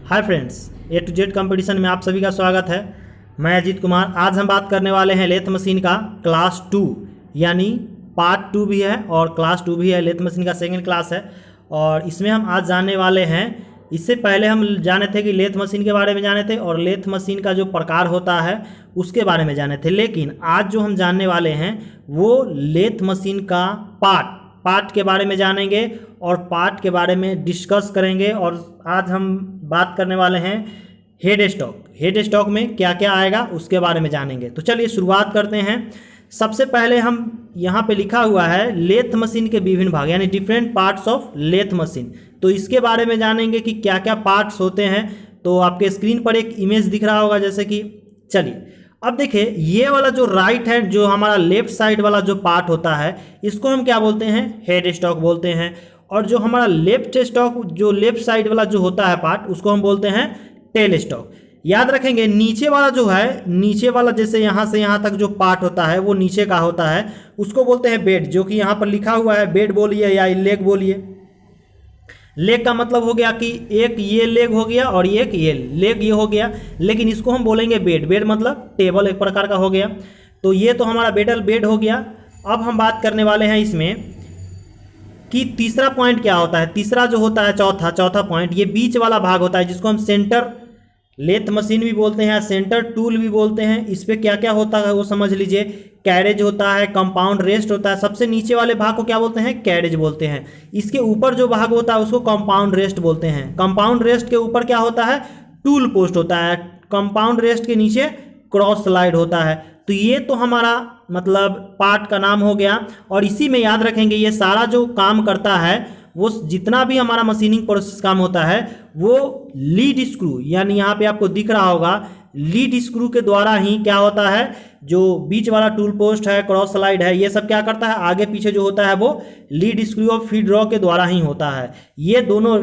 Hi friends, A to Z competition में आप सभी का स्वागत है। मैं अजीत कुमार। आज हम बात करने वाले हैं लेथ मशीन का क्लास 2 यानी पार्ट 2 भी है और क्लास 2 भी है। लेथ मशीन का सेकंड क्लास है और इसमें हम आज जानने वाले हैं। इससे पहले हम जाने थे कि लेथ मशीन के बारे में जाने थे और लेथ मशीन का जो प्रकार होता है उसके बारे में जाने थे, लेकिन आज जो हम जानने वाले हैं वो लेथ मशीन का पार्ट के बारे में जानेंगे और पार्ट के बारे में डिस्कस करेंगे। और आज हम बात करने वाले हैं हेड स्टॉक में क्या क्या आएगा उसके बारे में जानेंगे। तो चलिए शुरुआत करते हैं। सबसे पहले हम यहाँ पे लिखा हुआ है लेथ मशीन के विभिन्न भाग यानी different parts of lathe machine. तो इसके बारे में जानेंगे कि क्या क्या पार्ट्स होते हैं। तो आपके स्क्रीन पर एक इमेज दिख रहा होगा, जैसे कि चलिए अब देखिए ये वाला जो राइट हैंड जो हमारा लेफ्ट साइड वाला जो पार्ट होता है इसको हम क्या बोलते हैं, हेड स्टॉक बोलते हैं। और जो हमारा लेफ्ट स्टॉक जो लेफ्ट साइड वाला जो होता है पार्ट उसको हम बोलते हैं टेल स्टॉक। याद रखेंगे नीचे वाला जो है, नीचे वाला जैसे यहाँ से यहाँ तक जो पार्ट होता है वो नीचे का होता है, उसको बोलते हैं बेड, जो कि यहाँ पर लिखा हुआ है बेड बोलिए या लेग बोलिए। लेग का मतलब हो गया कि एक ये लेग हो गया और एक ये लेग ये हो गया, लेकिन इसको हम बोलेंगे बेड। बेड मतलब टेबल एक प्रकार का हो गया। तो ये तो हमारा बेड हो गया। अब हम बात करने वाले हैं इसमें कि तीसरा पॉइंट क्या होता है। तीसरा जो होता है चौथा पॉइंट, ये बीच वाला भाग होता है जिसको हम सेंटर लेथ मशीन भी बोलते हैं, सेंटर टूल भी बोलते हैं। इस पर क्या क्या होता है वो समझ लीजिए। कैरेज होता है, कंपाउंड रेस्ट होता है। सबसे नीचे वाले भाग को क्या बोलते हैं, कैरेज बोलते हैं। इसके ऊपर जो भाग होता है उसको कंपाउंड रेस्ट बोलते हैं। कंपाउंड रेस्ट के ऊपर क्या होता है, टूल पोस्ट होता है। कंपाउंड रेस्ट के नीचे क्रॉस स्लाइड होता है। तो ये तो हमारा मतलब पार्ट का नाम हो गया। और इसी में याद रखेंगे ये सारा जो काम करता है वो जितना भी हमारा मशीनिंग प्रोसेस काम होता है वो लीड स्क्रू यानी यहाँ पे आपको दिख रहा होगा लीड स्क्रू के द्वारा ही क्या होता है। जो बीच वाला टूल पोस्ट है, क्रॉस स्लाइड है, ये सब क्या करता है, आगे पीछे जो होता है वो लीड स्क्रू और फीड रॉड के द्वारा ही होता है। ये दोनों,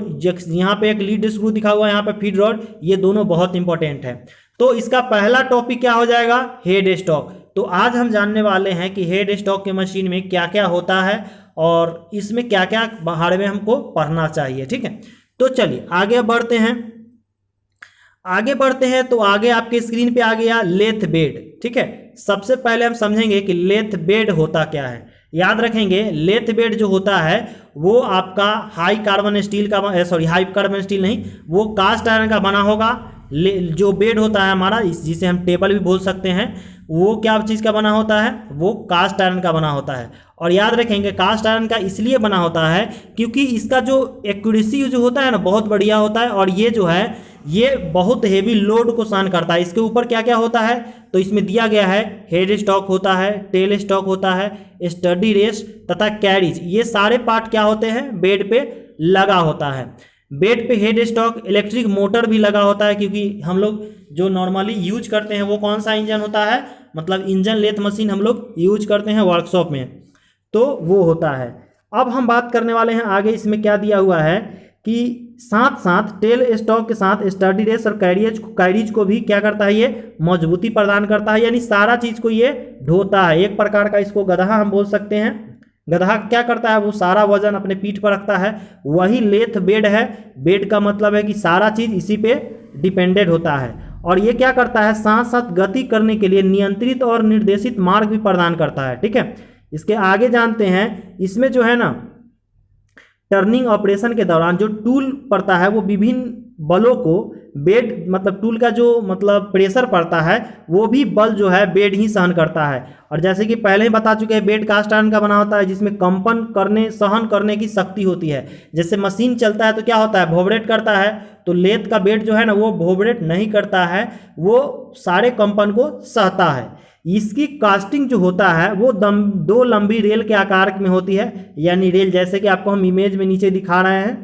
यहाँ पे एक लीड स्क्रू दिखा हुआ है, यहाँ पे फीड रॉड, ये दोनों बहुत इंपॉर्टेंट है। तो इसका पहला टॉपिक क्या हो जाएगा, हेड स्टॉक। तो आज हम जानने वाले हैं कि हेड स्टॉक के मशीन में क्या क्या होता है और इसमें क्या क्या बारे में हमको पढ़ना चाहिए। ठीक है, तो चलिए आगे बढ़ते हैं। तो आगे आपके स्क्रीन पे आ गया लेथ बेड। ठीक है, सबसे पहले हम समझेंगे कि लेथ बेड होता क्या है। याद रखेंगे लेथ बेड जो होता है वो आपका हाई कार्बन स्टील नहीं, वो कास्ट आयरन का बना होगा। जो बेड होता है हमारा, जिसे हम टेबल भी बोल सकते हैं, वो क्या चीज़ का बना होता है, वो कास्ट आयरन का बना होता है। और याद रखेंगे कास्ट आयरन का इसलिए बना होता है क्योंकि इसका जो एक्यूरेसी जो होता है ना बहुत बढ़िया होता है। और ये जो है ये बहुत हेवी लोड को सहन करता है। इसके ऊपर क्या क्या होता है तो इसमें दिया गया है हेड स्टॉक होता है, टेल स्टॉक होता है, स्टडी रेस्ट तथा कैरिज। ये सारे पार्ट क्या होते हैं, बेड पे लगा होता है। बेड पे हेड स्टॉक, इलेक्ट्रिक मोटर भी लगा होता है क्योंकि हम लोग जो नॉर्मली यूज करते हैं वो कौन सा इंजन होता है, मतलब इंजन लेथ मशीन हम लोग यूज करते हैं वर्कशॉप में, तो वो होता है। अब हम बात करने वाले हैं आगे। इसमें क्या दिया हुआ है कि साथ साथ टेल स्टॉक के साथ स्टडी रेस और कैरिज को भी क्या करता है, ये मजबूती प्रदान करता है, यानी सारा चीज़ को ये ढोता है। एक प्रकार का इसको गधा हम बोल सकते हैं। गधा क्या करता है, वो सारा वजन अपने पीठ पर रखता है। वही लेथ बेड है। बेड का मतलब है कि सारा चीज़ इसी पे डिपेंडेंट होता है। और ये क्या करता है, साथ साथ गति करने के लिए नियंत्रित और निर्देशित मार्ग भी प्रदान करता है। ठीक है, इसके आगे जानते हैं। इसमें जो है ना टर्निंग ऑपरेशन के दौरान जो टूल पड़ता है वो विभिन्न बलों को बेड मतलब टूल का जो मतलब प्रेशर पड़ता है वो भी बल जो है बेड ही सहन करता है। और जैसे कि पहले ही बता चुके हैं बेड कास्ट आयरन का बना होता है जिसमें कंपन करने सहन करने की शक्ति होती है। जैसे मशीन चलता है तो क्या होता है, वाइब्रेट करता है। तो लेथ का बेड जो है ना वो वाइब्रेट नहीं करता है, वो सारे कंपन को सहता है। इसकी कास्टिंग जो होता है वो दो लंबी रेल के आकार में होती है, यानी रेल जैसे कि आपको हम इमेज में नीचे दिखा रहे हैं।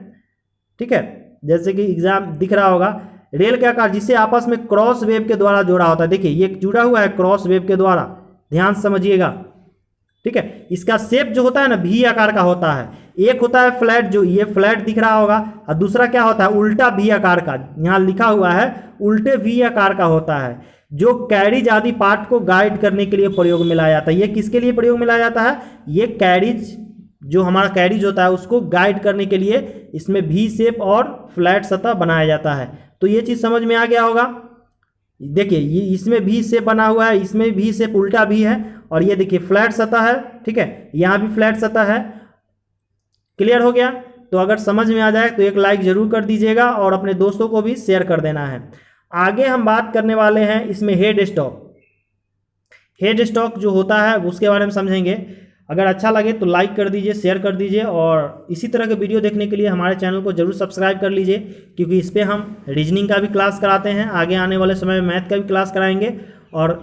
ठीक है, जैसे कि एग्जाम दिख रहा होगा रेल के आकार, जिसे आपस में क्रॉस वेव के द्वारा जोड़ा होता है। देखिए ये जुड़ा हुआ है क्रॉस वेव के द्वारा, ध्यान से समझिएगा। ठीक है, इसका शेप जो होता है ना वी आकार का होता है। एक होता है फ्लैट, जो ये फ्लैट दिख रहा होगा, और दूसरा क्या होता है उल्टा वी आकार का, यहाँ लिखा हुआ है उल्टे वी आकार का होता है, जो कैरिज आदि पार्ट को गाइड करने के लिए प्रयोग में लाया जाता है। ये किसके लिए प्रयोग में लाया जाता है, ये कैरिज जो हमारा कैरिज होता है उसको गाइड करने के लिए इसमें वी शेप और फ्लैट सतह बनाया जाता है। तो ये चीज़ समझ में आ गया होगा। देखिए ये इसमें वी शेप बना हुआ है, इसमें वी शेप उल्टा भी है, और ये देखिए फ्लैट सतह है, ठीक है, यहाँ भी फ्लैट सतह है। क्लियर हो गया? तो अगर समझ में आ जाए तो एक लाइक जरूर कर दीजिएगा और अपने दोस्तों को भी शेयर कर देना है। आगे हम बात करने वाले हैं इसमें हेड स्टॉक। हेड स्टॉक जो होता है उसके बारे में समझेंगे। अगर अच्छा लगे तो लाइक कर दीजिए, शेयर कर दीजिए, और इसी तरह के वीडियो देखने के लिए हमारे चैनल को जरूर सब्सक्राइब कर लीजिए, क्योंकि इस पर हम रीजनिंग का भी क्लास कराते हैं, आगे आने वाले समय में मैथ का भी क्लास कराएंगे और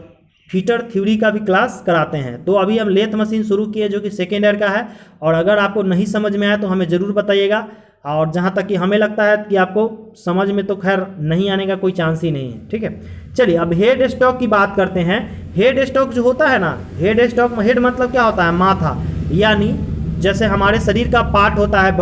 फीटर थ्योरी का भी क्लास कराते हैं। तो अभी हम लेथ मशीन शुरू किए जो कि सेकेंड ईयर का है, और अगर आपको नहीं समझ में आया तो हमें ज़रूर बताइएगा, और जहाँ तक कि हमें लगता है कि आपको समझ में तो खैर नहीं आने का कोई चांस ही नहीं है, ठीक है। चलिए अब हेड स्टॉक की बात करते हैं। हेड स्टॉक जो होता है ना, हेड स्टॉक, हेड मतलब क्या होता है? माथा, यानी जैसे हमारे शरीर का पार्ट होता है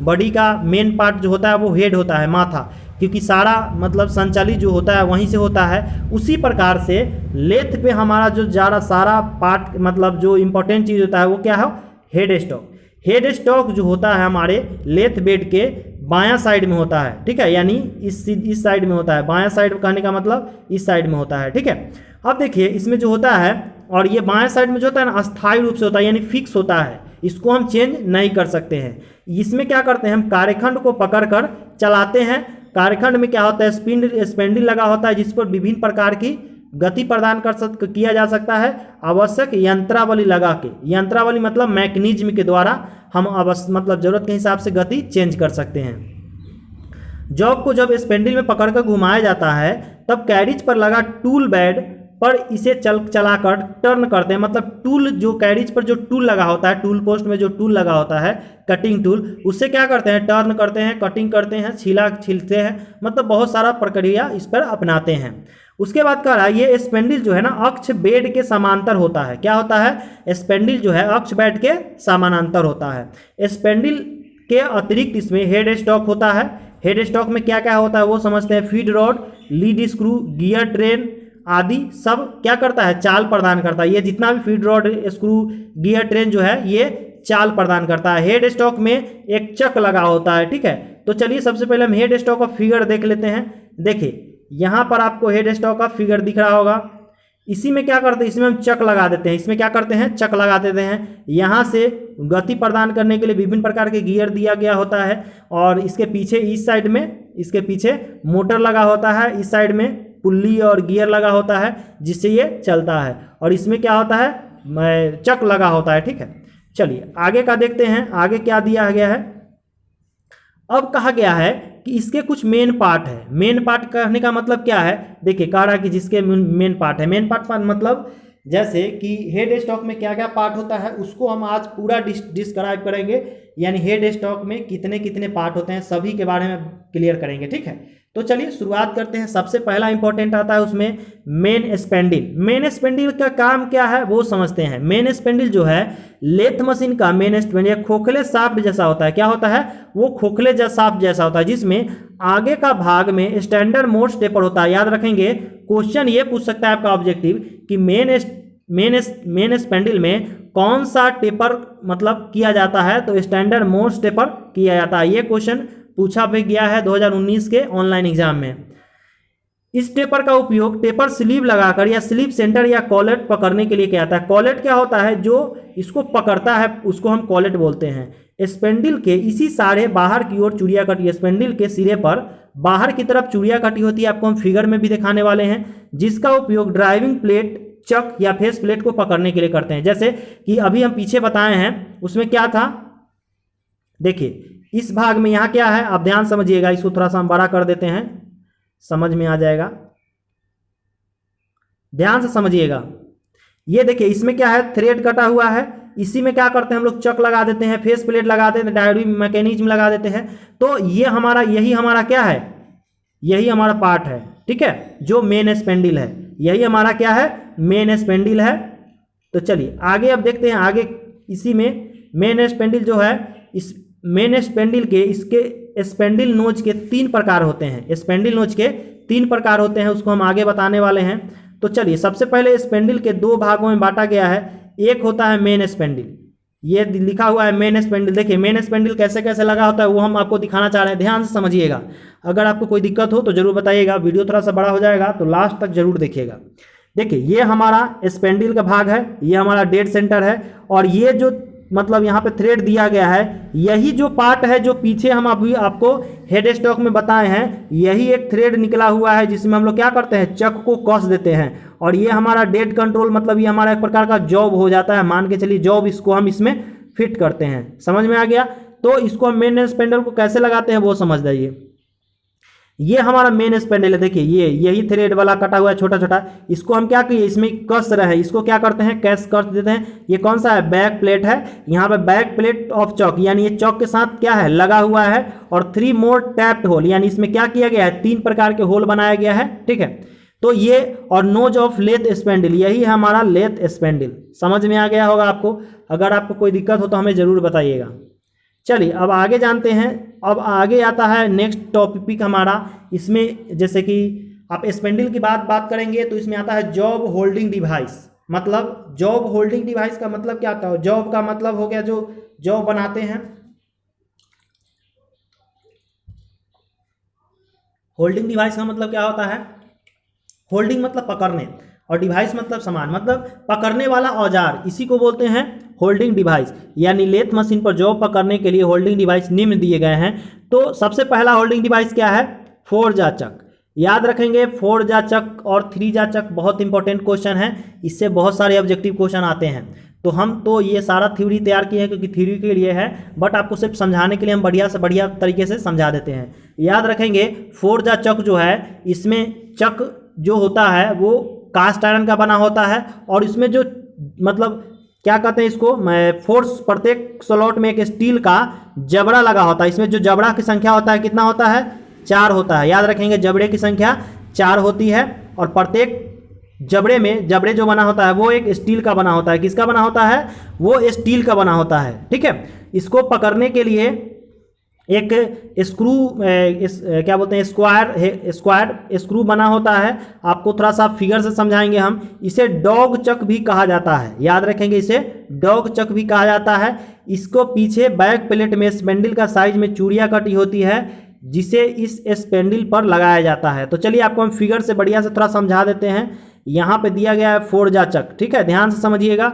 बॉडी का मेन पार्ट जो होता है वो हेड होता है, माथा, क्योंकि सारा मतलब संचालित जो होता है वहीं से होता है। उसी प्रकार से लेथ पे हमारा जो सारा पार्ट मतलब जो इम्पोर्टेंट चीज़ होता है वो क्या है? Head stock. हेड स्टॉक जो होता है हमारे लेथ बेड के बायां साइड में होता है, ठीक है, यानी इस साइड में होता है। बायां साइड कहने का मतलब इस साइड में होता है, ठीक है। अब देखिए इसमें जो होता है, और ये बाएं साइड में जो होता है ना अस्थायी रूप से होता है, यानी फिक्स होता है, इसको हम चेंज नहीं कर सकते हैं। इसमें क्या करते हैं हम कार्यखंड को पकड़कर चलाते हैं। कार्यखंड में क्या होता है? स्पेंडिल लगा होता है जिस पर विभिन्न प्रकार की गति प्रदान किया जा सकता है आवश्यक यंत्रावली लगा के। यंत्रावली मतलब मैकेनिज्म के द्वारा हम मतलब जरूरत के हिसाब से गति चेंज कर सकते हैं। जॉब को जब स्पेंडिल में पकड़कर घुमाया जाता है तब कैरिज पर लगा टूल बेड पर इसे चलाकर टर्न करते हैं। मतलब टूल जो कैरिज पर जो टूल लगा होता है, टूल पोस्ट में जो टूल लगा होता है कटिंग टूल, उससे क्या करते हैं? टर्न करते हैं, कटिंग करते हैं, छीलते हैं, मतलब बहुत सारा प्रक्रिया इस पर अपनाते हैं। उसके बाद कह रहा है ये स्पेंडिल जो है ना अक्ष बेड के समांतर होता है। क्या होता है? स्पेंडिल जो है अक्ष बेड के समानांतर होता है। स्पेंडिल के अतिरिक्त इसमें हेड स्टॉक होता है। हेड स्टॉक में क्या क्या होता है वो समझते हैं। Feed rod, lead screw, gear train आदि सब क्या करता है? चाल प्रदान करता है। ये जितना भी feed rod, screw, gear train जो है ये चाल प्रदान करता है। हेड स्टॉक में एक चक लगा होता है, ठीक है। तो चलिए सबसे पहले हम हेड स्टॉक का फिगर देख लेते हैं। देखिए यहाँ पर आपको हेड स्टॉक का फिगर दिख रहा होगा। इसी में क्या करते हैं? इसमें हम चक लगा देते हैं। इसमें क्या करते हैं? चक लगा देते हैं। यहाँ से गति प्रदान करने के लिए विभिन्न प्रकार के गियर दिया गया होता है, और इसके पीछे इस साइड में इसके पीछे मोटर लगा होता है, इस साइड में पुल्ली और गियर लगा होता है जिससे ये चलता है, और इसमें क्या होता है? चक लगा होता है, ठीक है। चलिए आगे का देखते हैं। आगे क्या दिया गया है? अब कहा गया है कि इसके कुछ मेन पार्ट है। मेन पार्ट कहने का मतलब क्या है? देखिए कह रहा है कि जिसके मेन पार्ट है। मेन पार्ट मतलब जैसे कि हेड स्टॉक में क्या क्या पार्ट होता है उसको हम आज पूरा डिस्क्राइब करेंगे, यानी हेड स्टॉक में कितने कितने पार्ट होते हैं सभी के बारे में क्लियर करेंगे, ठीक है। तो चलिए शुरुआत करते हैं। सबसे पहला इंपॉर्टेंट आता है उसमें मेन स्पेंडिल। मेन स्पेंडिल का काम क्या है वो समझते हैं। मेन स्पेंडिल जो है लेथ मशीन का मेन स्पेंडिल खोखले शाफ्ट जैसा होता है। क्या होता है? वो खोखले शाफ्ट जैसा होता है जिसमें आगे का भाग में स्टैंडर्ड मोड टेपर होता है। याद रखेंगे, क्वेश्चन ये पूछ सकता है आपका ऑब्जेक्टिव कि मेन स्पेंडिल में कौन सा टेपर मतलब किया जाता है, तो स्टैंडर्ड मोड टेपर किया जाता है। ये क्वेश्चन पूछा भी गया है 2019 के ऑनलाइन एग्जाम में। इस टेपर का उपयोग टेपर स्लीव लगाकर या स्लीव सेंटर या कॉलेट पकड़ने के लिए किया जाता है। कॉलेट क्या होता है? जो इसको पकड़ता है उसको हम कॉलेट बोलते हैं। स्पेंडिल के इसी साढ़े बाहर की ओर चूड़िया कटी, स्पेंडिल के सिरे पर बाहर की तरफ चूड़िया कटी होती है। आपको हम फिगर में भी दिखाने वाले हैं, जिसका उपयोग ड्राइविंग प्लेट, चक या फेस प्लेट को पकड़ने के लिए करते हैं। जैसे कि अभी हम पीछे बताए हैं उसमें क्या था, देखिए इस भाग में यहाँ क्या है आप ध्यान समझिएगा। इसको थोड़ा सा हम बड़ा कर देते हैं, समझ में आ जाएगा, ध्यान से समझिएगा। ये देखिए इसमें क्या है, थ्रेड कटा हुआ है। इसी में क्या करते हैं हम लोग? चक लगा देते हैं, फेस प्लेट लगा देते हैं, ड्राइविंग मैकेनिज्म लगा देते हैं। तो ये हमारा यही हमारा क्या है? यही हमारा पार्ट है, ठीक है, जो मेन स्पेंडिल है। यही हमारा क्या है? मेन स्पेंडिल है। तो चलिए आगे अब देखते हैं। आगे इसी में मेन स्पेंडिल जो है, इस मेन स्पेंडिल के इसके स्पेंडिल नोज के 3 प्रकार होते हैं। स्पेंडिल नोज के 3 प्रकार होते हैं, उसको हम आगे बताने वाले हैं। तो चलिए सबसे पहले स्पेंडिल के 2 भागों में बांटा गया है। एक होता है मेन स्पेंडिल, ये लिखा हुआ है मेन स्पेंडल। देखिए मेन स्पेंडल कैसे कैसे लगा होता है वो हम आपको दिखाना चाह रहे हैं, ध्यान से समझिएगा। अगर आपको कोई दिक्कत हो तो जरूर बताइएगा, वीडियो थोड़ा सा बड़ा हो जाएगा तो लास्ट तक जरूर देखिएगा। देखिए ये हमारा स्पेंडल का भाग है, ये हमारा डेड सेंटर है, और ये जो मतलब यहाँ पे थ्रेड दिया गया है, यही जो पार्ट है जो पीछे हम अभी आपको हेड स्टॉक में बताए हैं, यही एक थ्रेड निकला हुआ है जिसमें हम लोग क्या करते हैं, चक को कस देते हैं। और ये हमारा डेड कंट्रोल, मतलब ये हमारा एक प्रकार का जॉब हो जाता है, मान के चलिए जॉब, इसको हम इसमें फिट करते हैं। समझ में आ गया? तो इसको हम मेन स्पेंडल को कैसे लगाते हैं वो समझ जाइए। ये हमारा मेन स्पेंडल है, देखिए ये यही थ्रेड वाला कटा हुआ है छोटा छोटा, इसको हम क्या किए, इसमें कस रहे हैं, इसको क्या करते हैं, कैस कर देते हैं। ये कौन सा है, बैक प्लेट है, यहाँ पे बैक प्लेट ऑफ चॉक, यानी ये चॉक के साथ क्या है, लगा हुआ है। और 3 मोर टैप्ड होल, यानी इसमें क्या किया गया है, 3 प्रकार के होल बनाया गया है, ठीक है। तो ये और नोज ऑफ लेथ स्पेंडल, यही है हमारा लेथ स्पेंडल। समझ में आ गया होगा आपको? अगर आपको कोई दिक्कत हो तो हमें जरूर बताइएगा। चलिए अब आगे जानते हैं। अब आगे आता है नेक्स्ट टॉपिक हमारा, इसमें जैसे कि आप स्पेंडल की बात करेंगे तो इसमें आता है जॉब होल्डिंग डिवाइस। मतलब जॉब होल्डिंग डिवाइस का मतलब क्या होता है, जॉब का मतलब हो गया जो जॉब बनाते हैं। होल्डिंग डिवाइस का मतलब क्या होता है, होल्डिंग मतलब पकड़ने, और डिवाइस मतलब सामान, मतलब पकड़ने वाला औजार, इसी को बोलते हैं होल्डिंग डिवाइस। यानी लेथ मशीन पर जॉब पकड़ने के लिए होल्डिंग डिवाइस निम्न दिए गए हैं। तो सबसे पहला होल्डिंग डिवाइस क्या है, 4 जा चक। याद रखेंगे 4 जा चक और 3 जा चक बहुत इंपॉर्टेंट क्वेश्चन है, इससे बहुत सारे ऑब्जेक्टिव क्वेश्चन आते हैं। तो हम तो ये सारा थ्योरी तैयार किए हैं क्योंकि थ्योरी के लिए है, बट आपको सिर्फ समझाने के लिए हम बढ़िया से बढ़िया तरीके से समझा देते हैं। याद रखेंगे 4 जा चक जो है, इसमें चक जो होता है वो कास्ट आयरन का बना होता है, और इसमें जो मतलब क्या कहते हैं इसको, फोर्स, प्रत्येक स्लॉट में एक स्टील का जबड़ा लगा होता है। इसमें जो जबड़ा की संख्या होता है कितना होता है, 4 होता है। याद रखेंगे जबड़े की संख्या 4 होती है, और प्रत्येक जबड़े में, जबड़े जो बना होता है वो एक स्टील का बना होता है। किसका बना होता है, वो स्टील का बना होता है, ठीक है। इसको पकड़ने के लिए एक स्क्रू, क्या बोलते हैं, स्क्वायर स्क्रू बना होता है। आपको थोड़ा सा फिगर से समझाएंगे हम। इसे डॉग चक भी कहा जाता है। याद रखेंगे इसे डॉग चक भी कहा जाता है। इसको पीछे बैक प्लेट में स्पेंडल का साइज में चूड़ियाँ कटी होती है, जिसे इस स्पेंडल पर लगाया जाता है। तो चलिए आपको हम फिगर से बढ़िया से थोड़ा समझा देते हैं। यहाँ पे दिया गया है 4 जा चक, ठीक है, ध्यान से समझिएगा।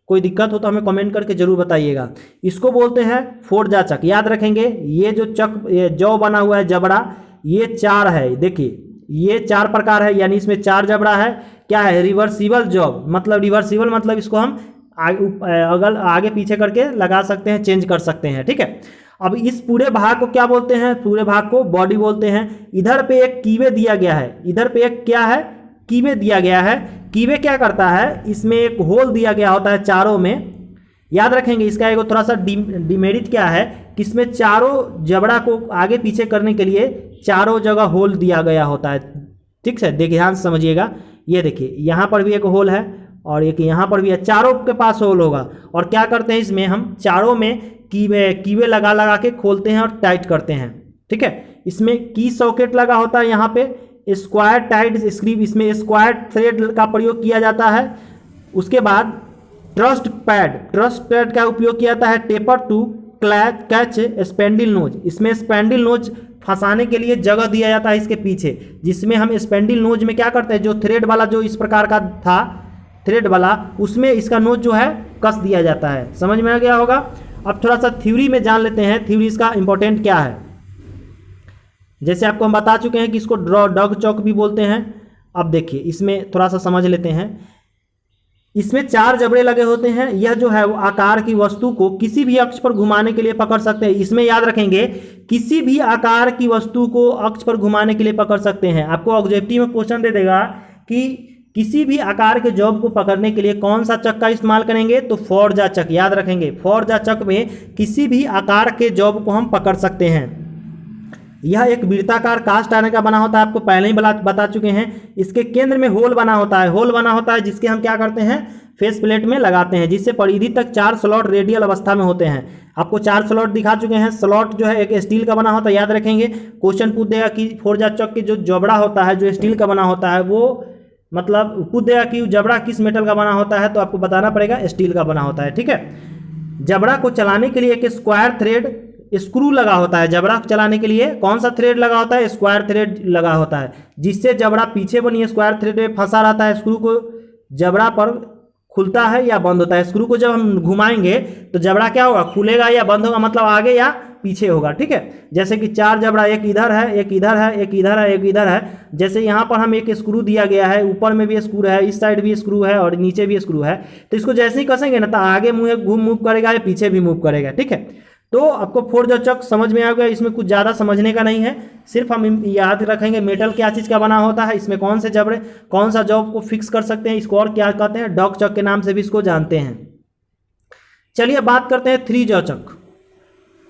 कोई दिक्कत हो तो हमें कमेंट करके जरूर बताइएगा। इसको बोलते हैं 4 जा चक। याद रखेंगे ये जो चक, ये जौ बना हुआ है जबड़ा, ये 4 है। देखिए ये 4 प्रकार है, यानी इसमें 4 जबड़ा है। क्या है, रिवर्सिबल जॉब, मतलब रिवर्सिबल मतलब इसको हम आगे पीछे करके लगा सकते हैं, चेंज कर सकते हैं, ठीक है। अब इस पूरे भाग को क्या बोलते हैं, पूरे भाग को बॉडी बोलते हैं। इधर पे एक कीवे दिया गया है, इधर पे एक क्या है, कीवे दिया गया है। कीवे क्या करता है, इसमें एक होल दिया गया होता है चारों में। याद रखेंगे इसका एक थोड़ा सा डिमेरिट क्या है कि इसमें चारों जबड़ा को आगे पीछे करने के लिए चारों जगह होल दिया गया होता है, ठीक है। देखिए ध्यान से समझिएगा, ये देखिए यहाँ पर भी एक होल है और एक यहाँ पर भी है, चारों के पास होल होगा। और क्या करते हैं, इसमें हम चारों में कीवे लगा लगा के खोलते हैं और टाइट करते हैं, ठीक है। इसमें की सॉकेट लगा होता है, यहाँ पे स्क्वायर टाइट स्क्रीव, इसमें स्क्वायर थ्रेड का प्रयोग किया जाता है। उसके बाद ट्रस्ट पैड का उपयोग किया जाता है। Taper to catch spindle nose, इसमें स्पेंडल नोज फंसाने के लिए जगह दिया जाता है इसके पीछे, जिसमें हम स्पेंडल नोज में क्या करते हैं, जो थ्रेड वाला जो इस प्रकार का था थ्रेड वाला, उसमें इसका नोज जो है कस दिया जाता है। समझ में आ गया होगा। अब थोड़ा सा थ्योरी में जान लेते हैं, थ्योरी इसका इंपॉर्टेंट क्या है। जैसे आपको हम बता चुके हैं कि इसको डॉग चौक भी बोलते हैं। अब देखिए इसमें थोड़ा सा समझ लेते हैं। इसमें 4 जबड़े लगे होते हैं। यह जो है वो आकार की वस्तु को किसी भी अक्ष पर घुमाने के लिए पकड़ सकते हैं। इसमें याद रखेंगे किसी भी आकार की वस्तु को अक्ष पर घुमाने के लिए पकड़ सकते हैं। आपको ऑब्जेक्टिव में क्वेश्चन दे देगा कि किसी भी आकार के जॉब को पकड़ने के लिए कौन सा चक का इस्तेमाल करेंगे, तो 4 जा चक। याद रखेंगे 4 जा चक में किसी भी आकार के जॉब को हम पकड़ सकते हैं। यह एक वृत्ताकार कास्ट आयरन का बना होता है, आपको पहले ही बता चुके हैं। इसके केंद्र में होल बना होता है, जिसके हम क्या करते हैं, फेस प्लेट में लगाते हैं, जिससे परिधि तक 4 स्लॉट रेडियल अवस्था में होते हैं। आपको 4 स्लॉट दिखा चुके हैं। स्लॉट जो है एक स्टील का बना होता है। याद रखेंगे क्वेश्चन पूछ देगा कि 4 जा चक की जो जबड़ा होता है, जो स्टील का बना होता है, वो मतलब पूछ देगा कि जबड़ा किस मेटल का बना होता है, तो आपको बताना पड़ेगा स्टील का बना होता है, ठीक है। जबड़ा को चलाने के लिए एक स्क्वायर थ्रेड स्क्रू लगा होता है। जबड़ा को चलाने के लिए कौन सा थ्रेड लगा होता है? स्क्वायर थ्रेड लगा होता है, जिससे जबड़ा पीछे बनी स्क्वायर थ्रेड में फंसा रहता है। स्क्रू को जबड़ा पर खुलता है या बंद होता है। स्क्रू को जब हम घुमाएंगे तो जबड़ा क्या होगा? खुलेगा या बंद होगा, मतलब आगे या पीछे होगा। ठीक है, जैसे कि 4 जबड़ा, एक इधर है, एक इधर है, एक इधर है, एक इधर है। जैसे यहाँ पर हम एक स्क्रू दिया गया है, ऊपर में भी स्क्रू है, इस साइड भी स्क्रू है और नीचे भी स्क्रू है। तो इसको जैसे ही कसेंगे ना तो आगे मूव करेगा या पीछे भी मूव करेगा। ठीक है, तो आपको 4 जॉ चक समझ में आ गया। इसमें कुछ ज़्यादा समझने का नहीं है, सिर्फ हम याद रखेंगे मेटल क्या चीज़ का बना होता है, इसमें कौन से जबड़े कौन सा जॉब को फिक्स कर सकते हैं, इसको और क्या कहते हैं, डॉग चक के नाम से भी इसको जानते हैं। चलिए बात करते हैं 3 जॉ चक।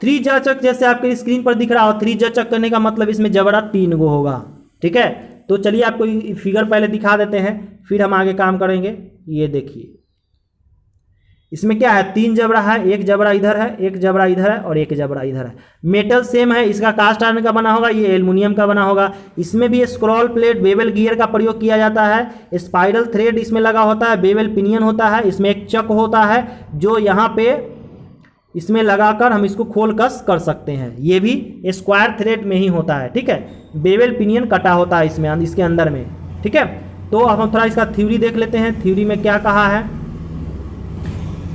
3 जॉ चक जैसे आपके स्क्रीन पर दिख रहा हो, 3 जॉ चक करने का मतलब इसमें जबड़ा 3 गो होगा। ठीक है, तो चलिए आपको फिगर पहले दिखा देते हैं, फिर हम आगे काम करेंगे। ये देखिए इसमें क्या है, 3 जबड़ा है, एक जबड़ा इधर है, एक जबड़ा इधर है और एक जबड़ा इधर है। मेटल सेम है, इसका कास्ट आयरन का बना होगा, ये एल्युमिनियम का बना होगा। इसमें भी स्क्रॉल प्लेट बेवल गियर का प्रयोग किया जाता है। स्पाइरल थ्रेड इसमें लगा होता है, बेवल पिनियन होता है। इसमें एक चक होता है जो यहाँ पे इसमें लगाकर हम इसको खोल कस कर सकते हैं। ये भी स्क्वायर थ्रेड में ही होता है। ठीक है, बेवल पिनियन कटा होता है इसमें, इसके अंदर में। ठीक है, तो अब हम थोड़ा इसका थ्योरी देख लेते हैं। थ्योरी में क्या कहा है?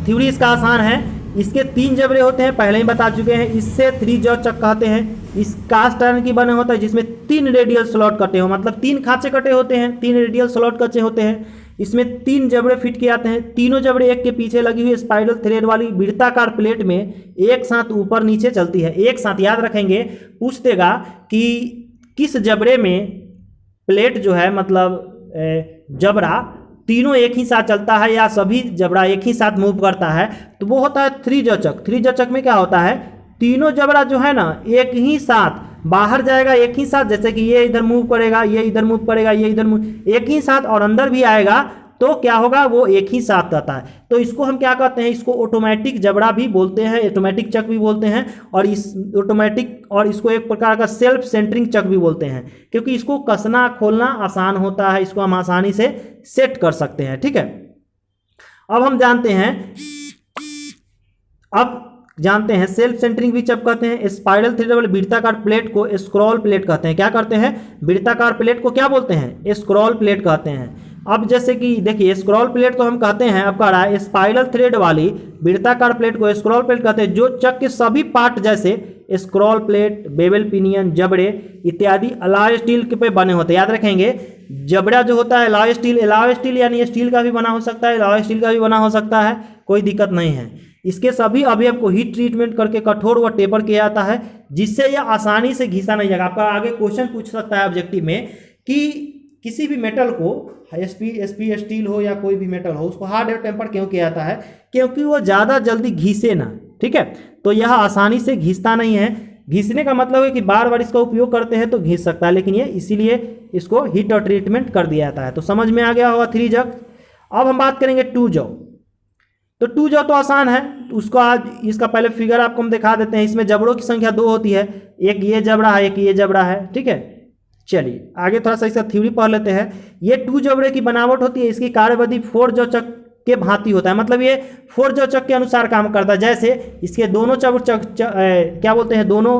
थ्योरी इसका आसान है। इसके 3 जबड़े होते हैं, पहले ही बता चुके हैं। इससे 3 जॉ चक कहते हैं। इस कास्ट आयरन की बने होता है जिसमें 3 रेडियल स्लॉट कटे हो, मतलब 3 खांचे कटे होते हैं, 3 रेडियल स्लॉट कटे होते हैं। इसमें 3 जबड़े फिट किए जाते हैं। तीनों जबड़े एक के पीछे लगी हुई स्पाइरल थ्रेड वाली वृत्ताकार प्लेट में एक साथ ऊपर नीचे चलती है। एक साथ याद रखेंगे, पूछ देगा कि किस जबड़े में प्लेट जो है मतलब जबड़ा तीनों एक ही साथ चलता है या सभी जबड़ा एक ही साथ मूव करता है, तो वो होता है 3 जॉ चक। 3 जॉ चक में क्या होता है, तीनों जबड़ा जो है ना एक ही साथ बाहर जाएगा, एक ही साथ, जैसे कि ये इधर मूव करेगा, ये इधर मूव करेगा, ये इधर मूव, एक ही साथ, और अंदर भी आएगा तो क्या होगा, वो एक ही साथ रहता है। तो इसको हम क्या कहते हैं, इसको ऑटोमेटिक जबड़ा भी बोलते हैं, ऑटोमेटिक चक भी बोलते हैं, और इस ऑटोमेटिक और इसको एक प्रकार का सेल्फ सेंटरिंग चक भी बोलते हैं, क्योंकि इसको कसना खोलना आसान होता है, इसको हम आसानी से सेट कर सकते हैं। ठीक है, अब हम जानते हैं सेल्फ सेंटरिंग भी चक कहते हैं। स्पाइरल थ्रेड वाले वृत्ताकार प्लेट को स्क्रॉल प्लेट कहते हैं। क्या करते हैं, वृत्ताकार प्लेट को क्या बोलते हैं, स्क्रॉल प्लेट कहते हैं। अब जैसे कि देखिए स्क्रॉल प्लेट तो हम कहते हैं, अब कह रहा है स्पाइरल थ्रेड वाली वृत्ताकार प्लेट को स्क्रॉल प्लेट कहते हैं, जो चक के सभी पार्ट जैसे स्क्रॉल प्लेट, बेवल पिनियन, जबड़े इत्यादि अलॉय स्टील के पे बने होते हैं। याद रखेंगे, जबड़ा जो होता है अलॉय स्टील यानी स्टील का भी बना हो सकता है, अलॉय स्टील का भी बना हो सकता है, कोई दिक्कत नहीं है। इसके सभी अवयव को हीट ट्रीटमेंट करके कठोर व टेपर किया जाता है, जिससे यह आसानी से घिसा नहीं जाएगा। आपका आगे क्वेश्चन पूछ सकता है ऑब्जेक्टिव में कि किसी भी मेटल को एसपी स्टील हो या कोई भी मेटल हो, उसको हार्ड एयर टेम्पर क्यों किया जाता है, क्योंकि वो ज़्यादा जल्दी घिसे ना। ठीक है, तो यह आसानी से घिसता नहीं है। घिसने का मतलब है कि बार बार इसका उपयोग करते हैं तो घिस सकता है, लेकिन ये इसीलिए इसको हीट और ट्रीटमेंट कर दिया जाता है। तो समझ में आ गया होगा 3 जॉ। अब हम बात करेंगे 2 जॉ। तो 2 जॉ तो आसान है, उसको आज इसका पहले फिगर आपको हम दिखा देते हैं। इसमें जबड़ों की संख्या 2 होती है, एक ये जबड़ा है, एक ये जबड़ा है। ठीक है, चलिए आगे थोड़ा सा इसका थ्योरी पढ़ लेते हैं। ये 2 जबड़े की बनावट होती है, इसकी कार्यविधि 4 जॉ चक के भांति होता है, मतलब ये 4 जॉ चक के अनुसार काम करता है। जैसे इसके दोनों क्या बोलते हैं, दोनों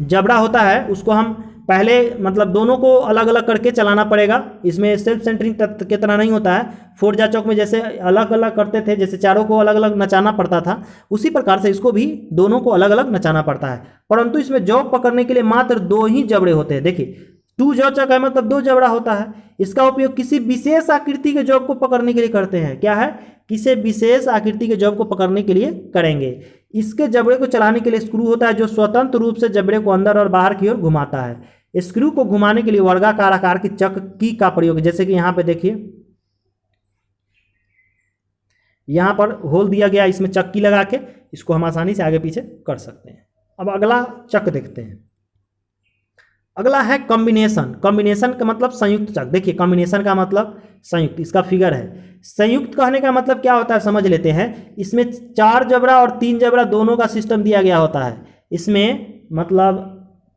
जबड़ा होता है, उसको हम पहले मतलब दोनों को अलग अलग करके चलाना पड़ेगा। इसमें सेल्फ सेंटरिंग की तरह नहीं होता है। 4 जॉ चक में जैसे अलग अलग करते थे, जैसे चारों को अलग अलग नचाना पड़ता था, उसी प्रकार से इसको भी दोनों को अलग अलग नचाना पड़ता है। परंतु इसमें जॉब पकड़ने के लिए मात्र 2 ही जबड़े होते हैं। देखिए 2 जॉ चक है मतलब 2 जबड़ा होता है। इसका उपयोग किसी विशेष आकृति के जॉब को पकड़ने के लिए करते हैं। क्या है, किसी विशेष आकृति के जॉब को पकड़ने के लिए करेंगे। इसके जबड़े को चलाने के लिए स्क्रू होता है, जो स्वतंत्र रूप से जबड़े को अंदर और बाहर की ओर घुमाता है। स्क्रू को घुमाने के लिए वर्गाकार आकार की चक्की का प्रयोग, जैसे कि यहाँ पे देखिए, यहाँ पर होल दिया गया, इसमें चक्की लगा के इसको हम आसानी से आगे पीछे कर सकते हैं। अब अगला चक देखते हैं। अगला है कॉम्बिनेशन। कॉम्बिनेशन का मतलब संयुक्त चक। देखिए कॉम्बिनेशन का मतलब संयुक्त, इसका फिगर है। संयुक्त कहने का मतलब क्या होता है समझ लेते हैं। इसमें 4 जबड़ा और 3 जबड़ा दोनों का सिस्टम दिया गया होता है। इसमें मतलब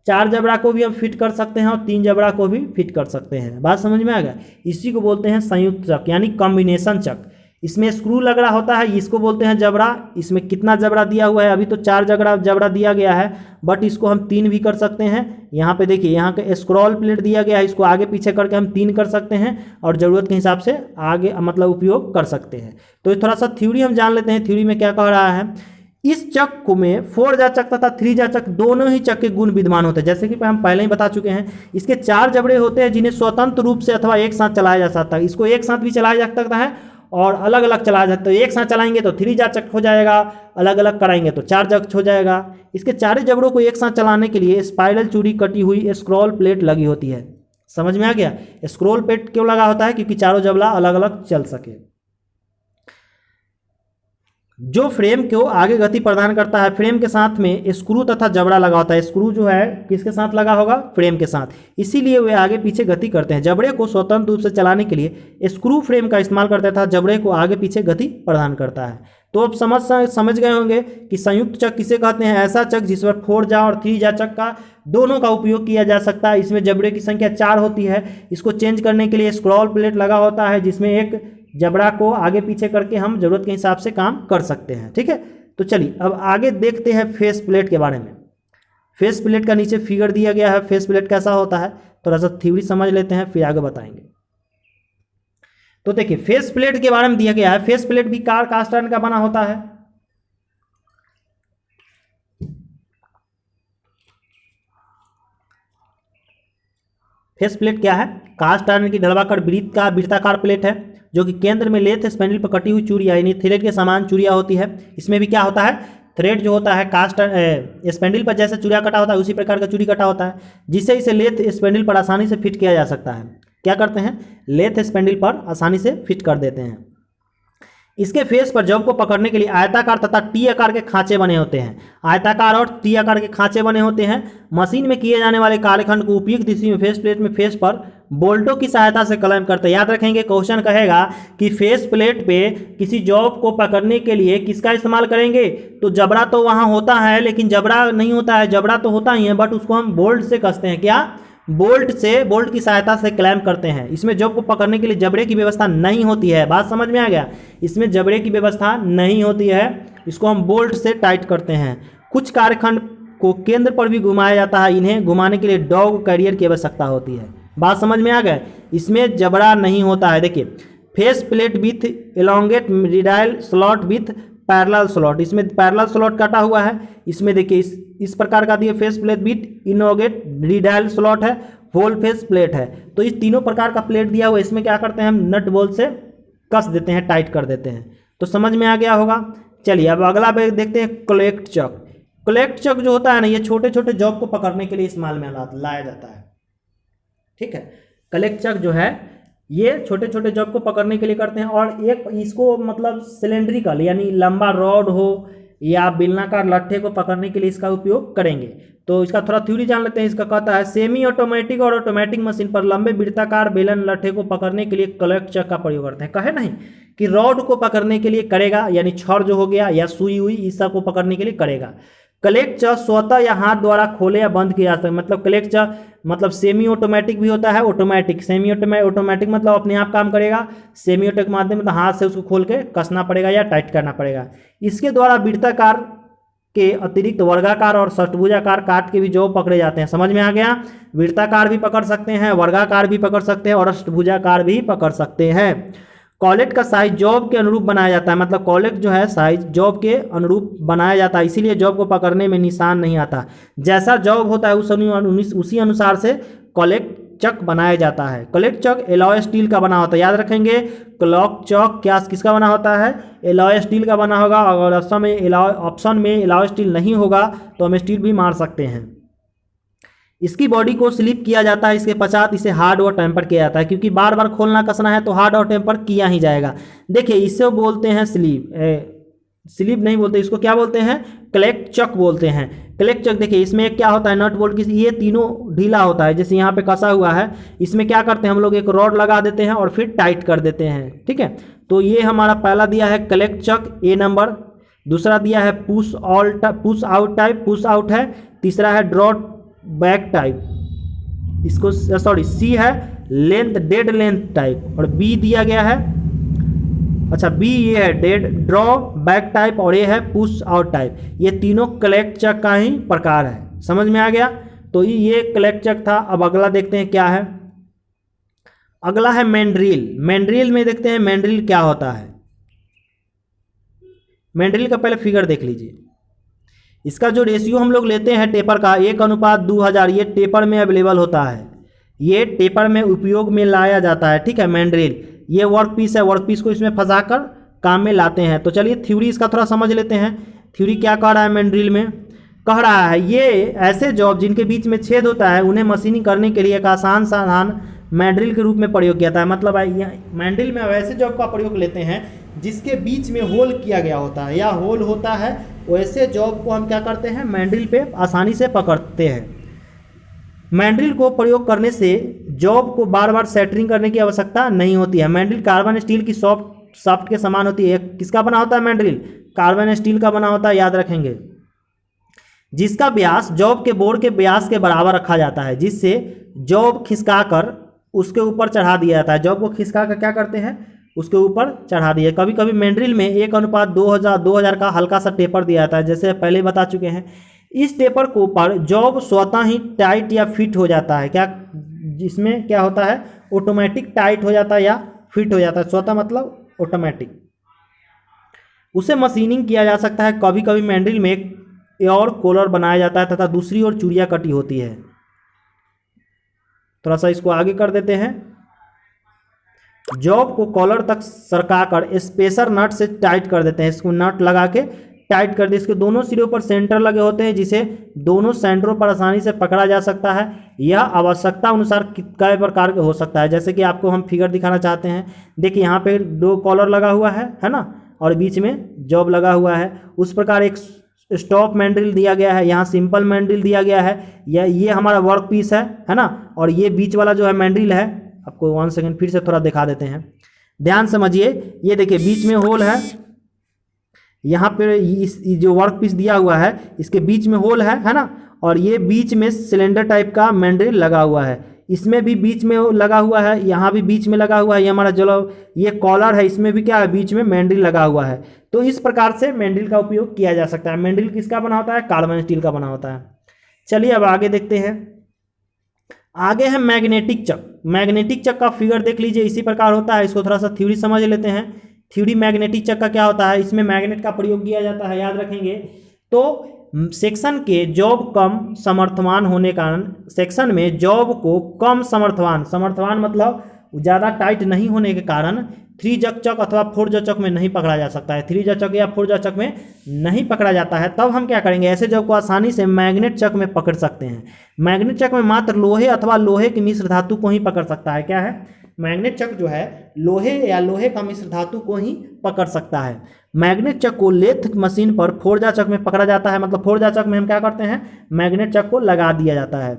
4 जबड़ा को भी हम फिट कर सकते हैं और 3 जबड़ा को भी फिट कर सकते हैं। बात समझ में आ गया। इसी को बोलते हैं संयुक्त चक यानी कॉम्बिनेशन चक। इसमें स्क्रू लग रहा होता है, इसको बोलते हैं जबड़ा। इसमें कितना जबड़ा दिया हुआ है, अभी तो 4 जबड़ा दिया गया है, बट इसको हम 3 भी कर सकते हैं। यहाँ पे देखिए, यहाँ के स्क्रॉल प्लेट दिया गया है, इसको आगे पीछे करके हम 3 कर सकते हैं और ज़रूरत के हिसाब से आगे मतलब उपयोग कर सकते हैं। तो थोड़ा सा थ्योरी हम जान लेते हैं, थ्योरी में क्या कह रहा है। इस चक में 4 जा चक तथा 3 जा चक दोनों ही चक के गुण विद्यमान होते हैं। जैसे कि हम पहले ही बता चुके हैं, इसके 4 जबड़े होते हैं जिन्हें स्वतंत्र रूप से अथवा एक साथ चलाया जा सकता है। इसको एक साथ भी चलाया जा सकता है और अलग अलग चलाया जाता है। एक साथ चलाएंगे तो 3 जा चक हो जाएगा, अलग अलग कराएंगे तो 4 चक हो जाएगा। इसके 4 जबड़ों को एक साथ चलाने के लिए स्पाइरल चूड़ी कटी हुई स्क्रॉल प्लेट लगी होती है। समझ में आ गया? स्क्रॉल प्लेट क्यों लगा होता है? क्योंकि चारों जबड़ा अलग अलग चल सके। जो फ्रेम को आगे गति प्रदान करता है, फ्रेम के साथ में स्क्रू तथा जबड़ा लगा होता है। स्क्रू जो है किसके साथ लगा होगा? फ्रेम के साथ, इसीलिए वे आगे पीछे गति करते हैं। जबड़े को स्वतंत्र रूप से चलाने के लिए स्क्रू फ्रेम का इस्तेमाल करता था, जबड़े को आगे पीछे गति प्रदान करता है। तो अब समझ गए होंगे कि संयुक्त चक किसे कहते हैं। ऐसा चक जिस पर 4 जा और 3 जा चक का दोनों का उपयोग किया जा सकता है। इसमें जबड़े की संख्या 4 होती है। इसको चेंज करने के लिए स्क्रॉल प्लेट लगा होता है, जिसमें एक जबड़ा को आगे पीछे करके हम जरूरत के हिसाब से काम कर सकते हैं। ठीक है, तो चलिए अब आगे देखते हैं फेस प्लेट के बारे में। फेस प्लेट का नीचे फिगर दिया गया है, फेस प्लेट कैसा होता है थोड़ा सा थ्योरी समझ लेते हैं, फिर आगे बताएंगे। तो देखिए, फेस प्लेट के बारे में दिया गया है। फेस प्लेट भी कार कास्ट आयरन का बना होता है। फेस प्लेट क्या है? कास्ट आयरन की ढलवाकर वृत्ताकार प्लेट है, जो कि केंद्र में लेथ स्पैंडल पर कटी हुई चूड़ियाँ यानी थ्रेड के समान चूड़ियाँ होती है। इसमें भी क्या होता है? थ्रेड जो होता है कास्ट स्पैंडल पर जैसे चूड़ियाँ कटा होता है उसी प्रकार का चूड़ी कटा होता है, जिससे इसे लेथ स्पैंडल पर आसानी से फिट किया जा सकता है। क्या करते हैं? लेथ स्पैंडल पर आसानी से फिट कर देते हैं। इसके फेस पर जॉब को पकड़ने के लिए आयताकार तथा टी आकार के खांचे बने होते हैं। आयताकार और टी आकार के खांचे बने होते हैं। मशीन में किए जाने वाले कार्यखंड को उपयुक्त दिशा में फेस प्लेट में फेस पर बोल्टों की सहायता से क्लैंप करते हैं। याद रखेंगे, क्वेश्चन कहेगा कि फेस प्लेट पे किसी जॉब को पकड़ने के लिए किसका इस्तेमाल करेंगे? तो जबड़ा तो वहाँ होता है, लेकिन जबड़ा नहीं होता है, जबड़ा तो होता ही है बट उसको हम बोल्ट से कसते हैं। क्या? बोल्ट की सहायता से क्लैंप करते हैं। इसमें जॉब को पकड़ने के लिए जबड़े की व्यवस्था नहीं होती है। बात समझ में आ गया? इसमें जबड़े की व्यवस्था नहीं होती है, इसको हम बोल्ट से टाइट करते हैं। कुछ कार्यखंड को केंद्र पर भी घुमाया जाता है, इन्हें घुमाने के लिए डॉग कैरियर की आवश्यकता होती है। बात समझ में आ गया? इसमें जबड़ा नहीं होता है। देखिए, face plate with elongate radial slot with parallel slot, इसमें पैरेलल स्लॉट काटा हुआ है। इसमें देखिए इस प्रकार का दिए face plate with elongate radial slot है, होल फेस प्लेट है। तो इस तीनों प्रकार का प्लेट दिया हुआ है, इसमें क्या करते हैं? हम नट बोल्ट से कस देते हैं, टाइट कर देते हैं। तो समझ में आ गया होगा। चलिए अब अगला देखते हैं, कलेक्ट चक। कलेक्ट चक जो होता है ना, ये छोटे छोटे जॉब को पकड़ने के लिए इस्तेमाल में लाया जाता है। ठीक है, कलेक्ट चक जो है ये छोटे छोटे जॉब को पकड़ने के लिए करते हैं। और एक इसको मतलब सिलेंड्रिकल यानी लंबा रॉड हो या बेलनाकार लट्ठे को पकड़ने के लिए इसका उपयोग करेंगे। तो इसका थोड़ा थ्योरी जान लेते हैं। इसका कहता है, सेमी ऑटोमेटिक और ऑटोमेटिक मशीन पर लंबे वृत्ताकार बेलन लट्ठे को पकड़ने के लिए कलेक्ट चक का प्रयोग करते हैं। कहे नहीं कि रॉड को पकड़ने के लिए करेगा, यानी छड़ जो हो गया या सुई हुई इस सब को पकड़ने के लिए करेगा। कलेक्ट चक स्वतः या हाथ द्वारा खोले या बंद किया जाता है। मतलब कलेक्ट चक मतलब सेमी ऑटोमेटिक भी होता है, ऑटोमेटिक। सेमी ऑटोमेटिक मतलब अपने आप काम करेगा, सेमी ऑटोमेटिक माध्यम मतलब हाथ से उसको खोल के कसना पड़ेगा या टाइट करना पड़ेगा। इसके द्वारा वृत्ताकार के अतिरिक्त वर्गाकार और षटभुजाकार काट के भी जॉब पकड़े जाते हैं। समझ में आ गया? वृत्ताकार भी पकड़ सकते हैं, वर्गाकार भी पकड़ सकते हैं और अष्टभुजाकार भी पकड़ सकते हैं। कॉलेट का साइज जॉब के अनुरूप बनाया जाता है। मतलब कॉलेट जो है साइज जॉब के अनुरूप बनाया जाता है, इसीलिए जॉब को पकड़ने में निशान नहीं आता। जैसा जॉब होता है उसी अनुसार से कॉलेट चक बनाया जाता है। कलेक्ट चक एलॉय स्टील का बना होता है। याद रखेंगे, क्लॉक चक क्या किसका बना होता है? एलॉय स्टील का बना होगा। अगर ऑप्शन में एलॉय स्टील नहीं होगा तो हम स्टील भी मार सकते हैं। इसकी बॉडी को स्लिप किया जाता है, इसके पश्चात इसे हार्ड और टेम्पर किया जाता है, क्योंकि बार बार खोलना कसना है तो हार्ड और टेम्पर किया ही जाएगा। देखिए इसे बोलते हैं स्लीप नहीं बोलते, इसको क्या बोलते हैं? कलेक्ट चक बोलते हैं। कलेक्ट चक देखिए इसमें क्या होता है, नट बोल्ट की ये तीनों ढीला होता है, जैसे यहाँ पे कसा हुआ है। इसमें क्या करते हैं हम लोग, एक रॉड लगा देते हैं और फिर टाइट कर देते हैं। ठीक है, तो ये हमारा पहला दिया है कलेक्ट चक ए नंबर। दूसरा दिया है push out type, push out है। तीसरा है ड्रॉट बैक टाइप, इसको सी है लेंथ डेड लेंथ टाइप। और बी दिया गया है अच्छा बी ये है डेड ड्रॉ बैक टाइप और ये है पुश आउट टाइप। ये तीनों कलेक्ट चक का ही प्रकार है। समझ में आ गया? तो ये कलेक्ट चक था। अब अगला देखते हैं क्या है। अगला है मैंड्रिल। मैंड्रिल में देखते हैं मैंड्रिल क्या होता है। मैंड्रिल का पहले फिगर देख लीजिए। इसका जो रेशियो हम लोग लेते हैं टेपर का 1:2000, ये टेपर में अवेलेबल होता है, ये टेपर में उपयोग में लाया जाता है। ठीक है, मैंड्रिल ये वर्क पीस है, वर्क पीस को इसमें फंसाकर काम में लाते हैं। तो चलिए थ्योरी इसका थोड़ा समझ लेते हैं। थ्योरी क्या कह रहा है मैंड्रिल में? कह रहा है ये ऐसे जॉब जिनके बीच में छेद होता है उन्हें मशीनिंग करने के लिए एक आसान साधन मैंड्रिल के रूप में प्रयोग किया जाता है। मतलब मैंड्रिल में वैसे जॉब का प्रयोग लेते हैं जिसके बीच में होल किया गया होता है या होल होता है, वैसे जॉब को हम क्या करते हैं मैंड्रिल पे आसानी से पकड़ते हैं। मैंड्रिल को प्रयोग करने से जॉब को बार बार सेटरिंग करने की आवश्यकता नहीं होती है। मैंड्रिल कार्बन स्टील की सॉफ्ट के समान होती है। किसका बना होता है मैंड्रिल? कार्बन स्टील का बना होता है, याद रखेंगे। जिसका व्यास जॉब के बोर्ड के व्यास के बराबर रखा जाता है, जिससे जॉब खिसकाकर उसके ऊपर चढ़ा दिया जाता है। जॉब को खिसका कर क्या करते हैं उसके ऊपर चढ़ा दिया। कभी कभी मैंड्रिल में 1:2000 का हल्का सा टेपर दिया जाता है, जैसे पहले बता चुके हैं। इस टेपर को ऊपर जॉब स्वतः ही टाइट या फिट हो जाता है। क्या इसमें क्या होता है? ऑटोमेटिक टाइट हो जाता है या फिट हो जाता है। स्वतः मतलब ऑटोमेटिक। उसे मशीनिंग किया जा सकता है। कभी कभी मैंड्रिल में एक और कॉलर बनाया जाता है तथा दूसरी ओर चूड़ियाँ कटी होती है। थोड़ा सा इसको आगे कर देते हैं। जॉब को कॉलर तक सरकाकर स्पेसर नट से टाइट कर देते हैं। इसको नट लगा के टाइट कर दे। इसके दोनों सिरों पर सेंटर लगे होते हैं, जिसे दोनों सेंटरों पर आसानी से पकड़ा जा सकता है। यह आवश्यकता अनुसार कई प्रकार के हो सकता है। जैसे कि आपको हम फिगर दिखाना चाहते हैं। देखिए यहाँ पे 2 कॉलर लगा हुआ है ना, और बीच में जॉब लगा हुआ है। उस प्रकार एक स्टॉप मैंड्रिल दिया गया है, यहाँ सिंपल मैंड्रिल दिया गया है। ये हमारा वर्क पीस है ना, और ये बीच वाला जो है मैंड्रिल है। आपको 1 सेकेंड फिर से थोड़ा दिखा देते हैं, ध्यान समझिए। ये देखिए बीच में होल है, यहाँ पे इस जो वर्क पीस दिया हुआ है इसके बीच में होल है ना, और ये बीच में सिलेंडर टाइप का मैंड्रिल लगा हुआ है। इसमें भी बीच में लगा हुआ है, यहाँ भी बीच में लगा हुआ है। ये हमारा जो ये कॉलर है इसमें भी क्या है, बीच में मैंड्रिल लगा हुआ है। तो इस प्रकार से मैंड्रिल का उपयोग किया जा सकता है। मैंड्रिल किसका बना होता है? कार्बन स्टील का बना होता है। चलिए अब आगे देखते हैं। आगे है मैग्नेटिक चक। मैग्नेटिक चक का फिगर देख लीजिए, इसी प्रकार होता है। इसको थोड़ा सा थ्योरी समझ लेते हैं। थ्योरी मैग्नेटिक चक का क्या होता है? इसमें मैग्नेट का प्रयोग किया जाता है, याद रखेंगे। तो सेक्शन के जॉब कम समर्थवान होने कारण सेक्शन में जॉब को कम समर्थवान मतलब ज़्यादा टाइट नहीं होने के कारण 3 जक चक अथवा 4 जक चक में नहीं पकड़ा जा सकता है। 3 जक चक या 4 जक चक में नहीं पकड़ा जाता है। तब हम क्या करेंगे, ऐसे जॉब को आसानी से मैग्नेट चक में पकड़ सकते हैं। मैग्नेट चक में मात्र लोहे अथवा लोहे की मिश्र धातु को ही पकड़ सकता है। क्या है? मैग्नेट चक जो है लोहे या लोहे का मिश्र धातु को ही पकड़ सकता है। मैग्नेट चक को लेथ मशीन पर फोर्जा चक में पकड़ा जाता है। मतलब फोर्जा चक में हम क्या करते हैं, मैग्नेट चक को लगा दिया जाता है।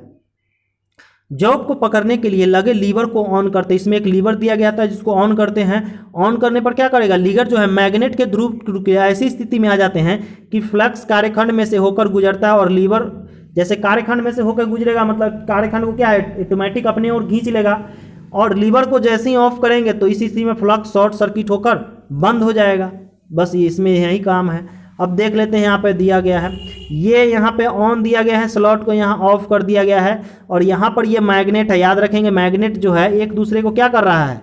जॉब को पकड़ने के लिए लगे लीवर को ऑन करते हैं। इसमें एक लीवर दिया गया था जिसको ऑन करते हैं। ऑन करने पर क्या करेगा, लीवर जो है मैग्नेट के ध्रुव के ऐसी स्थिति में आ जाते हैं कि फ्लक्स कार्यखंड में से होकर गुजरता है, और लीवर जैसे कार्यखंड में से होकर गुजरेगा मतलब कार्यखंड को क्या है ऑटोमेटिक अपने ओर खींच लेगा, और लीवर को जैसे ही ऑफ करेंगे तो इसी स्थिति में फ्लक्स शॉर्ट सर्किट होकर बंद हो जाएगा। बस इसमें यही काम है। अब देख लेते हैं, यहाँ पे दिया गया है, ये यहाँ पे ऑन दिया गया है, स्लॉट को यहाँ ऑफ कर दिया गया है, और यहाँ पर ये मैग्नेट है। याद रखेंगे मैग्नेट जो है एक दूसरे को क्या कर रहा है,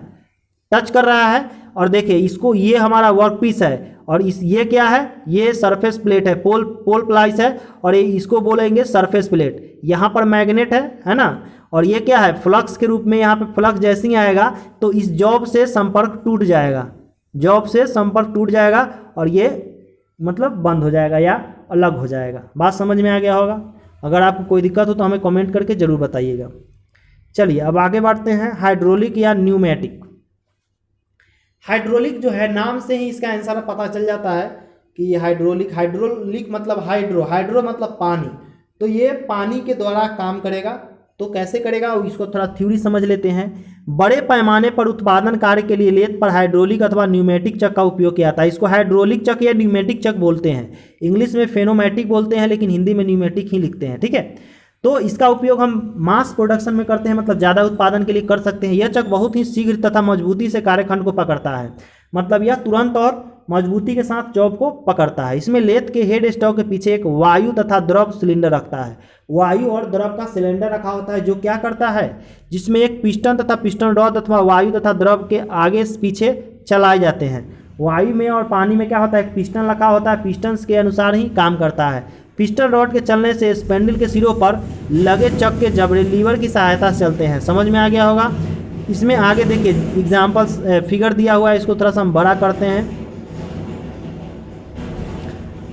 टच कर रहा है। और देखिए इसको, ये हमारा वर्क पीस है, और ये क्या है, ये सरफेस प्लेट है, पोल प्लाइस है, और ये इसको बोलेंगे सरफेस प्लेट। यहाँ पर मैग्नेट है ना, और ये क्या है, फ्लक्स के रूप में। यहाँ पे फ्लक्स जैसे ही आएगा तो इस जॉब से संपर्क टूट जाएगा, जॉब से संपर्क टूट जाएगा, और ये मतलब बंद हो जाएगा या अलग हो जाएगा। बात समझ में आ गया होगा। अगर आपको कोई दिक्कत हो तो हमें कमेंट करके ज़रूर बताइएगा। चलिए अब आगे बढ़ते हैं। हाइड्रोलिक या न्यूमेटिक। हाइड्रोलिक जो है नाम से ही इसका आंसर पता चल जाता है कि ये हाइड्रोलिक मतलब हाइड्रो मतलब पानी। तो ये पानी के द्वारा काम करेगा। तो कैसे करेगा इसको थोड़ा थ्योरी समझ लेते हैं। बड़े पैमाने पर उत्पादन कार्य के लिए लेथ पर हाइड्रोलिक अथवा न्यूमेटिक चक का उपयोग किया जाता है। इसको हाइड्रोलिक चक या न्यूमेटिक चक बोलते हैं। इंग्लिश में फेनोमैटिक बोलते हैं, लेकिन हिंदी में न्यूमेटिक ही लिखते हैं। ठीक है, तो इसका उपयोग हम मास प्रोडक्शन में करते हैं, मतलब ज़्यादा उत्पादन के लिए कर सकते हैं। यह चक बहुत ही शीघ्र तथा मजबूती से कार्यखंड को पकड़ता है। मतलब यह तुरंत और मजबूती के साथ जॉब को पकड़ता है। इसमें लेथ के हेड स्टॉक के पीछे एक वायु तथा द्रव सिलेंडर रखता है। वायु और द्रव का सिलेंडर रखा होता है जो क्या करता है, जिसमें एक पिस्टन तथा पिस्टन रॉड अथवा वायु तथा द्रव के आगे पीछे चलाए जाते हैं। वायु में और पानी में क्या होता है, एक पिस्टन रखा होता है, पिस्टन के अनुसार ही काम करता है। पिस्टन रॉड के चलने से स्पेंडल के सिरों पर लगे चक के जबड़े लीवर की सहायता से चलते हैं। समझ में आ गया होगा। इसमें आगे देखिए एग्जाम्पल्स फिगर दिया हुआ है, इसको थोड़ा सा हम बड़ा करते हैं।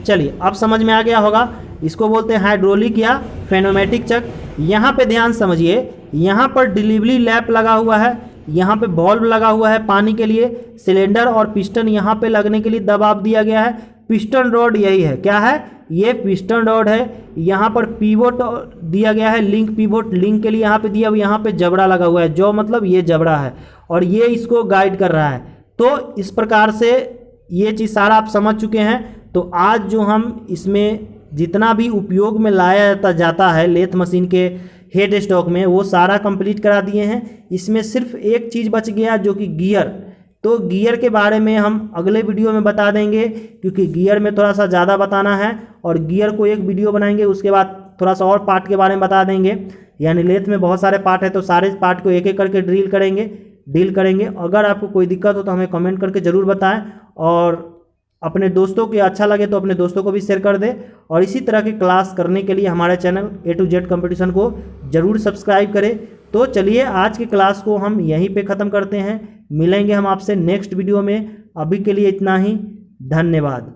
चलिए अब समझ में आ गया होगा। इसको बोलते हैं हाइड्रोलिक या फेनोमेटिक चक। यहाँ पे ध्यान समझिए, यहाँ पर डिलीवरी लैप लगा हुआ है, यहाँ पे बॉल्व लगा हुआ है पानी के लिए, सिलेंडर और पिस्टन यहाँ पे लगने के लिए दबाव दिया गया है। पिस्टन रॉड यही है, क्या है, ये पिस्टन रॉड है। यहाँ पर पीवोट दिया गया है, लिंक पीवोट लिंक के लिए यहाँ पे दिया, यहाँ पे जबड़ा लगा हुआ है, जो मतलब ये जबड़ा है और ये इसको गाइड कर रहा है। तो इस प्रकार से ये चीज़ सारा आप समझ चुके हैं। तो आज जो हम इसमें जितना भी उपयोग में लाया जाता है लेथ मशीन के हेड स्टॉक में, वो सारा कंप्लीट करा दिए हैं। इसमें सिर्फ एक चीज़ बच गया जो कि गियर। तो गियर के बारे में हम अगले वीडियो में बता देंगे, क्योंकि गियर में थोड़ा सा ज़्यादा बताना है और गियर को एक वीडियो बनाएंगे, उसके बाद थोड़ा सा और पार्ट के बारे में बता देंगे। यानी लेथ में बहुत सारे पार्ट है, तो सारे पार्ट को एक एक करके डील करेंगे। अगर आपको कोई दिक्कत हो तो हमें कमेंट करके ज़रूर बताएं, और अपने दोस्तों को अच्छा लगे तो अपने दोस्तों को भी शेयर कर दें। और इसी तरह के क्लास करने के लिए हमारे channel A to Z competition को ज़रूर सब्सक्राइब करें। तो चलिए आज की क्लास को हम यहीं पे ख़त्म करते हैं। मिलेंगे हम आपसे नेक्स्ट वीडियो में। अभी के लिए इतना ही, धन्यवाद।